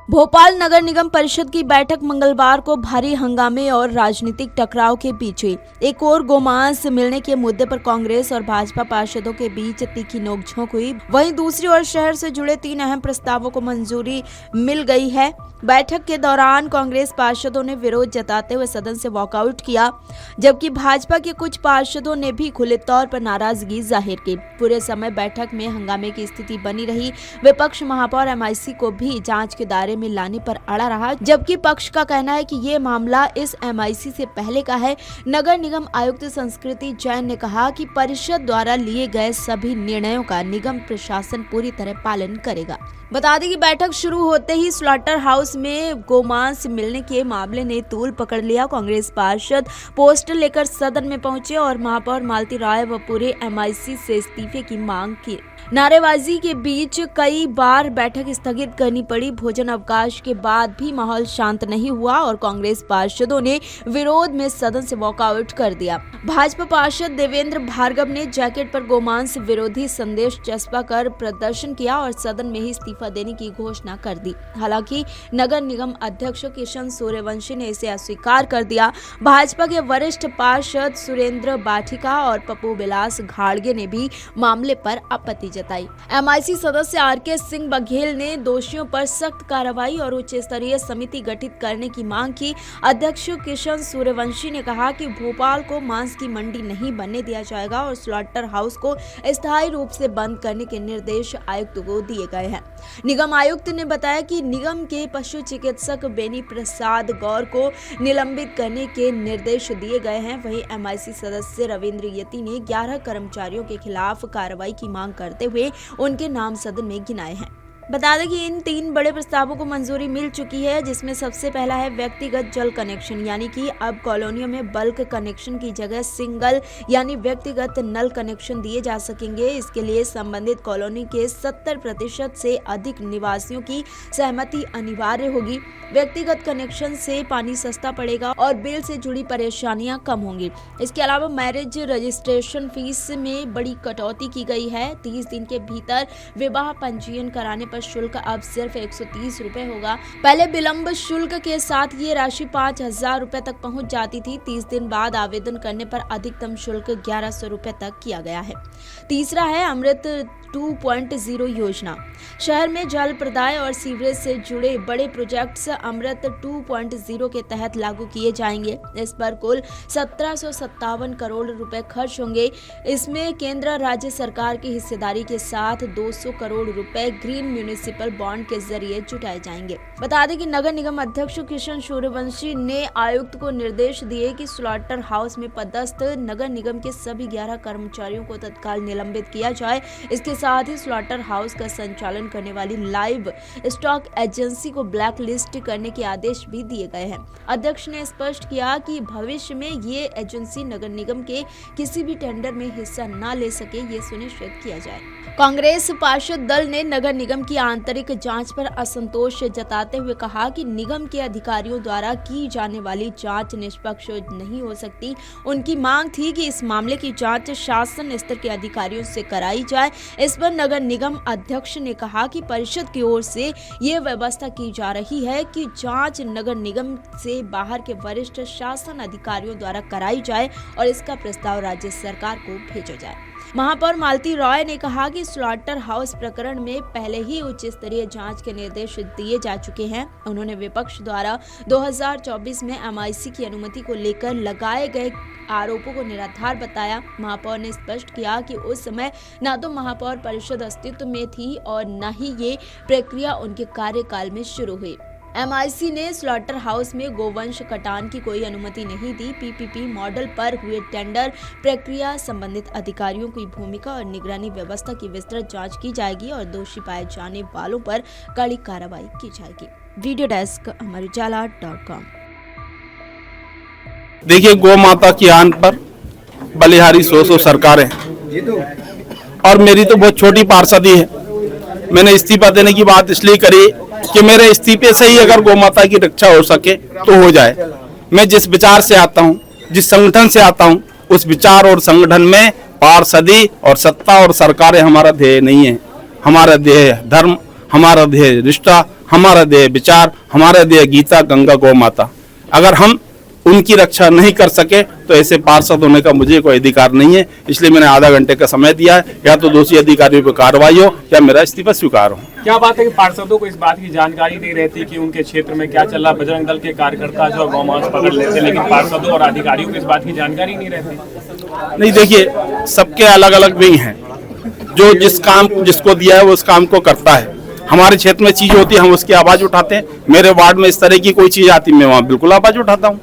भोपाल नगर निगम परिषद की बैठक मंगलवार को भारी हंगामे और राजनीतिक टकराव के बीच हुई। एक और गोमांस मिलने के मुद्दे पर कांग्रेस और भाजपा पार्षदों के बीच तीखी नोकझोंक हुई। वहीं दूसरी ओर शहर से जुड़े 3 अहम प्रस्तावों को मंजूरी मिल गई है। बैठक के दौरान कांग्रेस पार्षदों ने विरोध जताते हुए सदन से वॉकआउट किया, जबकि भाजपा के कुछ पार्षदों ने भी खुले तौर पर नाराजगी जाहिर की। पूरे समय बैठक में हंगामे की स्थिति बनी रही। विपक्ष महापौर MIC को भी जांच के दायरे में लाने पर अड़ा रहा, जबकि पक्ष का कहना है कि ये मामला इस MIC से पहले का है। नगर निगम आयुक्त संस्कृति जैन ने कहा कि परिषद द्वारा लिए गए सभी निर्णयों का निगम प्रशासन पूरी तरह पालन करेगा। बता दें कि बैठक शुरू होते ही स्लॉटर हाउस में गोमांस मिलने के मामले ने तूल पकड़ लिया। कांग्रेस पार्षद पोस्टर लेकर सदन में पहुंचे और महापौर मालती राय व पूरे MIC से इस्तीफे की मांग की। नारेबाजी के बीच कई बार बैठक स्थगित करनी पड़ी। भोजन अवकाश के बाद भी माहौल शांत नहीं हुआ और कांग्रेस पार्षदों ने विरोध में सदन से वॉकआउट कर दिया। भाजपा पार्षद देवेंद्र भार्गव ने जैकेट पर गोमांस विरोधी संदेश चस्पा कर प्रदर्शन किया और सदन में ही इस्तीफा देने की घोषणा कर दी। हालांकि नगर निगम अध्यक्ष किशन सूर्यवंशी ने इसे अस्वीकार कर दिया। भाजपा के वरिष्ठ पार्षद सुरेंद्र बाठिका और पप्पू बिलास घाड़गे ने भी मामले पर आपत्ति जताई। MIC सदस्य RK सिंह बघेल ने दोषियों पर सख्त कार्रवाई और उच्च स्तरीय समिति गठित करने की मांग की। अध्यक्ष किशन सूर्यवंशी ने कहा कि भोपाल को मांस की मंडी नहीं बनने दिया जाएगा और स्लॉटर हाउस को स्थायी रूप से बंद करने के निर्देश आयुक्त को दिए गए हैं। निगम आयुक्त ने बताया कि निगम के पशु चिकित्सक बेनी प्रसाद गौर को निलंबित करने के निर्देश दिए गए हैं। वहीं MIC सदस्य रविंद्र यति ने 11 कर्मचारियों के खिलाफ कार्रवाई की मांग करते हुए उनके नाम सदन में गिनाए हैं। बता दें कि इन 3 बड़े प्रस्तावों को मंजूरी मिल चुकी है, जिसमें सबसे पहला है व्यक्तिगत जल कनेक्शन, यानी कि अब कॉलोनियों में बल्क कनेक्शन की जगह सिंगल यानी व्यक्तिगत नल कनेक्शन दिए जा सकेंगे। इसके लिए संबंधित कॉलोनी के 70% से अधिक निवासियों की सहमति अनिवार्य होगी। व्यक्तिगत कनेक्शन से पानी सस्ता पड़ेगा और बिल से जुड़ी परेशानियां कम होंगी। इसके अलावा मैरिज रजिस्ट्रेशन फीस में बड़ी कटौती की गई है। 30 दिन के भीतर विवाह पंजीयन कराने शुल्क अब सिर्फ 130 रुपए होगा। पहले विलंब शुल्क के साथ ये राशि 5000 रुपए तक पहुंच जाती थी। 30 दिन बाद आवेदन करने पर अधिकतम शुल्क 1100 रुपए तक किया गया है। तीसरा है अमृत 2.0 योजना। शहर में जल प्रदाय और सीवरेज से जुड़े बड़े प्रोजेक्ट्स अमृत 2.0 के तहत लागू किए जाएंगे। इस पर कुल 1757 करोड़ रुपए खर्च होंगे। इसमें केंद्र राज्य सरकार की हिस्सेदारी के साथ 200 करोड़ रुपए ग्रीन म्यूनिसिपल बॉन्ड के जरिए जुटाए जाएंगे। बता दें कि नगर निगम अध्यक्ष किशन सूर्यवंशी ने आयुक्त को निर्देश दिए कि स्लॉटर हाउस में पदस्थ नगर निगम के सभी 11 कर्मचारियों को तत्काल निलंबित किया जाए। इसके साथ ही स्लॉटर हाउस का संचालन करने वाली लाइव स्टॉक एजेंसी को ब्लैक लिस्ट करने के आदेश भी दिए गए हैं। अध्यक्ष ने स्पष्ट किया कि भविष्य में ये एजेंसी नगर निगम के किसी भी टेंडर में हिस्सा न ले सके, ये सुनिश्चित किया जाए। कांग्रेस पार्षद दल ने नगर निगम की आंतरिक जांच पर असंतोष जताते हुए कहा कि निगम के अधिकारियों द्वारा की जाने वाली जांच निष्पक्ष नहीं हो सकती। उनकी मांग थी कि इस मामले की जांच शासन स्तर के अधिकारियों से कराई जाए। इस पर नगर निगम अध्यक्ष ने कहा कि परिषद की ओर से ये व्यवस्था की जा रही है कि जांच नगर निगम से बाहर के वरिष्ठ शासन अधिकारियों द्वारा कराई जाए और इसका प्रस्ताव राज्य सरकार को भेजा जाए। महापौर मालती राय ने कहा कि स्लॉटर हाउस प्रकरण में पहले ही उच्च स्तरीय जांच के निर्देश दिए जा चुके हैं। उन्होंने विपक्ष द्वारा 2024 में MIC की अनुमति को लेकर लगाए गए आरोपों को निराधार बताया। महापौर ने स्पष्ट किया कि उस समय न तो महापौर परिषद अस्तित्व में थी और न ही ये प्रक्रिया उनके कार्यकाल में शुरू हुई। MIC ने स्लॉटर हाउस में गोवंश कटान की कोई अनुमति नहीं दी। PPP मॉडल पर हुए टेंडर प्रक्रिया, संबंधित अधिकारियों की भूमिका और निगरानी व्यवस्था की विस्तृत जांच की जाएगी और दोषी पाए जाने वालों पर कड़ी कार्रवाई की जाएगी। Video desk Amar Ujala dot com. देखिए, गौ माता की आन पर बलिहारी 100 सरकारें और मेरी तो बहुत छोटी पार्षदी है। मैंने इस्तीफा देने की बात इसलिए करी कि मेरे इस्तीफे से ही अगर गौ माता की रक्षा हो सके तो हो जाए। मैं जिस विचार से आता हूँ, जिस संगठन से आता हूँ, उस विचार और संगठन में पार्षदी और सत्ता और सरकारें हमारा ध्येय नहीं है। हमारा ध्येय धर्म, हमारा ध्येय निष्ठा, हमारा देह विचार, हमारा देह गीता, गंगा, गौ माता। अगर हम उनकी रक्षा नहीं कर सके तो ऐसे पार्षद होने का मुझे कोई अधिकार नहीं है। इसलिए मैंने आधा घंटे का समय दिया है, या तो दोषी अधिकारियों पर कार्रवाई हो या मेरा इस्तीफा स्वीकार हो। क्या बात है कि पार्षदों को इस बात की जानकारी नहीं रहती कि उनके क्षेत्र में क्या चल रहा है? बजरंग दल के कार्यकर्ता जो गौमांस पकड़ लेते, लेकिन पार्षदों और अधिकारियों को इस बात की जानकारी नहीं रहती। नहीं, देखिए, सबके अलग अलग भी हैं। जो जिस काम जिसको दिया है वो उस काम को करता है। हमारे क्षेत्र में चीज होती है, हम उसकी आवाज उठाते हैं। मेरे वार्ड में इस तरह की कोई चीज आती है, मैं वहाँ बिल्कुल आवाज उठाता हूँ।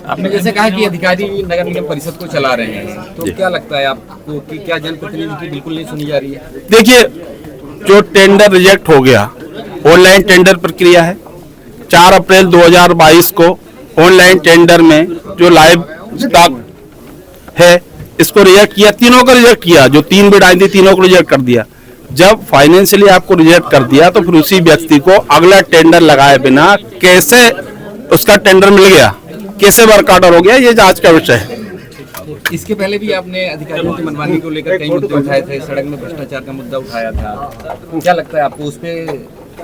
आपने जैसे कहा कि अधिकारी नगर निगम परिषद को चला रहे हैं, तो क्या लगता है आपको कि क्या जनप्रतिनिधि की बिल्कुल नहीं सुनी जा रही है? देखिए, जो टेंडर रिजेक्ट हो गया, ऑनलाइन टेंडर प्रक्रिया है। 4 अप्रैल 2022 को ऑनलाइन टेंडर में जो लाइव स्टॉक है इसको रिजेक्ट किया, तीनों को रिजेक्ट किया। जो 3 बिड आई थी तीनों को रिजेक्ट कर दिया। जब फाइनेंशियली आपको रिजेक्ट कर दिया तो फिर उसी व्यक्ति को अगला टेंडर लगाए बिना कैसे उसका टेंडर मिल गया, कैसे वर्क ऑर्डर हो गया, ये जांच का विषय है। इसके पहले भी आपने अधिकारियों की मनमानी को लेकर कई मुद्दे उठाए थे, सड़क में भ्रष्टाचार का मुद्दा उठाया था। क्या लगता है आपको उस पे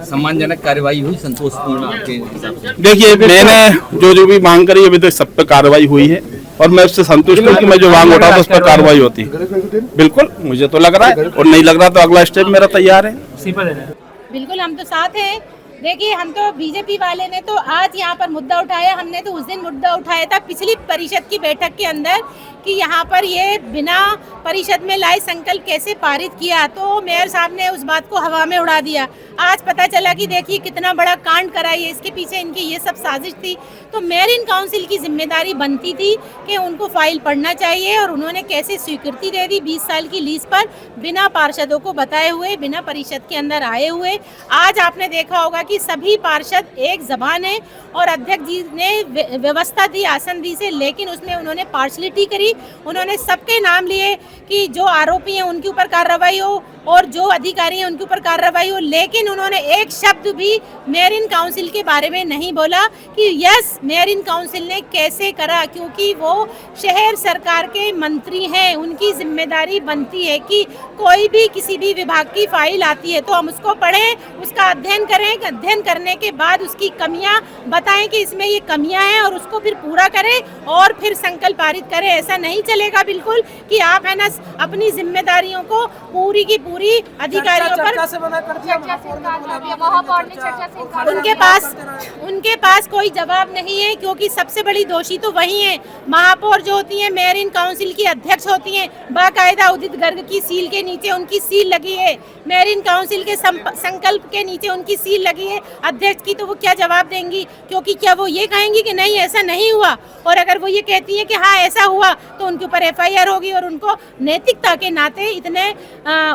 सम्मानजनक कार्रवाई हुई, संतोषपूर्ण आपके हिसाब से? देखिए, मैंने जो भी मांग करी अभी तक सब पे कार्रवाई हुई है और मैं उससे संतुष्ट हूँ कि मैं जो मांग उठा उस पर कार्रवाई होती है। बिल्कुल, मुझे तो लग रहा है, और नहीं लग रहा तो अगला स्टेप मेरा तैयार है। बिल्कुल, हम तो साथ हैं। देखिए, हम तो बीजेपी वाले ने तो आज यहाँ पर मुद्दा उठाया, हमने तो उस दिन मुद्दा उठाया था पिछली परिषद की बैठक के अंदर कि यहाँ पर ये बिना परिषद में लाए संकल्प कैसे पारित किया, तो मेयर साहब ने उस बात को हवा में उड़ा दिया। आज पता चला कि देखिए कितना बड़ा कांड कराई है, इसके पीछे इनकी ये सब साजिश थी। तो मेयर इन काउंसिल की जिम्मेदारी बनती थी कि उनको फाइल पढ़ना चाहिए, और उन्होंने कैसे स्वीकृति दे दी 20 साल की लीज पर बिना पार्षदों को बताए हुए, बिना परिषद के अंदर आए हुए। आज आपने देखा होगा कि सभी पार्षद एक जबान है, और अध्यक्ष जी ने व्यवस्था दी, आसन दी से, लेकिन उसमें उन्होंने पार्शलिटी करी। उन्होंने सबके नाम लिए कि जो आरोपी हैं उनके ऊपर कार्रवाई हो और जो अधिकारी हैं उनके ऊपर कार्रवाई हो, लेकिन उन्होंने एक शब्द भी मेयर इन काउंसिल के बारे में नहीं बोला कि यस मेयर इन काउंसिल ने कैसे करा, क्योंकि वो शहर सरकार के मंत्री हैं। उनकी जिम्मेदारी बनती है कि कोई भी किसी भी विभाग की फाइल आती है तो हम उसको पढ़ें, उसका अध्ययन करें, अध्ययन करने के बाद उसकी कमियां बताएं कि इसमें ये कमियां हैं, और उसको फिर पूरा करें और फिर संकल्प पारित करें। ऐसा नहीं चलेगा बिल्कुल कि आप है ना अपनी जिम्मेदारियों को पूरी की पूरी अधिकारियों पर उनके पास कोई जवाब नहीं है, क्योंकि सबसे बड़ी दोषी तो वही है। महापौर जो होती हैं मेयर इन काउंसिल की अध्यक्ष होती हैं, बाकायदा उदित गर्ग की सील के नीचे उनकी सील लगी है। मेयर इन काउंसिल के संकल्प के नीचे उनकी सील लगी है अध्यक्ष की, तो वो क्या जवाब देंगी? क्योंकि क्या वो ये कहेंगी कि नहीं ऐसा नहीं हुआ, और अगर वो ये कहती है कि हाँ ऐसा हुआ तो उनके ऊपर FIR होगी, और उनको नैतिकता के नाते इतने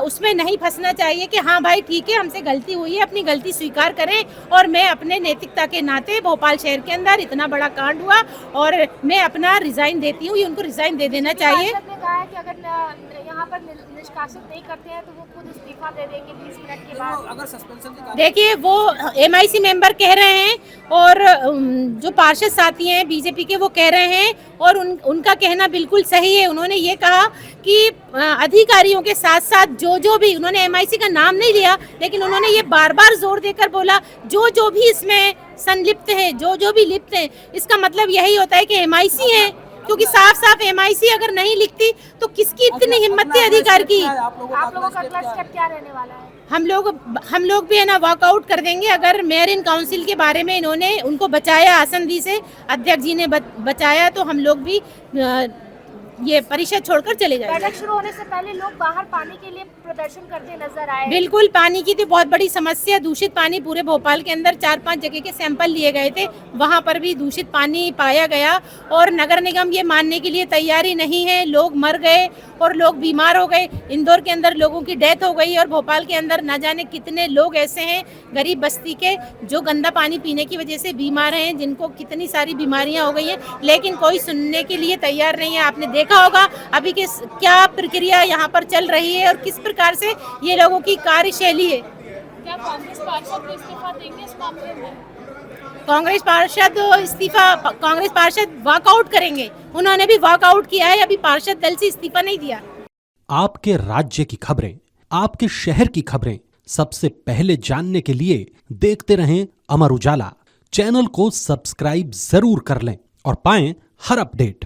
उसमें नहीं फंसना चाहिए कि हाँ भाई ठीक है हमसे गलती हुई है, अपनी गलती स्वीकार करें। और मैं अपने नैतिकता के नाते भोपाल शहर के अंदर इतना बड़ा कांड हुआ और मैं अपना रिजाइन देती हूँ, ये उनको रिजाइन दे देना चाहिए। कहा है कि अगर यहाँ पर निष्कासित नहीं करते हैं तो वो खुद इस्तीफा दे देंगे 20 मिनट के बाद। अगर सस्पेंशन देखिए, वो MIC मेंबर कह रहे हैं और जो पार्षद साथी हैं बीजेपी के वो कह रहे हैं, और उनका कहना बिल्कुल सही है। उन्होंने ये कहा कि अधिकारियों के साथ साथ जो भी, उन्होंने MIC का नाम नहीं लिया, लेकिन उन्होंने ये बार बार जोर देकर बोला जो भी इसमें संलिप्त है, जो भी लिप्त है, इसका मतलब यही होता है कि MIC है, क्योंकि साफ साफ MIC अगर नहीं लिखती तो किसकी इतनी हिम्मत थी अधिकार की। आप लोगों का अगला स्टेप क्या रहने वाला है? हम लोग भी है ना वॉकआउट कर देंगे। अगर मेयर इन काउंसिल के बारे में इन्होंने उनको बचाया, आसन दी से अध्यक्ष जी ने बचाया, तो हम लोग भी ये परिषद छोड़कर चले जाएंगे। बैठक शुरू होने से पहले लोग बाहर पानी के लिए प्रदर्शन करते नजर आए। बिल्कुल, पानी की तो बहुत बड़ी समस्या, दूषित पानी पूरे भोपाल के अंदर 4-5 जगह के सैंपल लिए गए थे, वहां पर भी दूषित पानी पाया गया, और नगर निगम ये मानने के लिए तैयार ही नहीं है। लोग मर गए और लोग बीमार हो गए, इंदौर के अंदर लोगों की डेथ हो गई, और भोपाल के अंदर न जाने कितने लोग ऐसे हैं गरीब बस्ती के जो गंदा पानी पीने की वजह से बीमार हैं, जिनको कितनी सारी बीमारियां हो गई हैं, लेकिन कोई सुनने के लिए तैयार नहीं है। आपने देखा होगा अभी के क्या प्रक्रिया यहाँ पर चल रही है और किस प्रकार से ये लोगों की कार्यशैली है। क्या कांग्रेस पार्षद इस्तीफा देंगे इस मामले में? कांग्रेस पार्षद वॉकआउट करेंगे। उन्होंने भी वॉकआउट किया है, अभी पार्षद दल से इस्तीफा नहीं दिया। आपके राज्य की खबरें, आपके शहर की खबरें सबसे पहले जानने के लिए देखते रहें अमर उजाला। चैनल को सब्सक्राइब जरूर कर लें और पाएं हर अपडेट।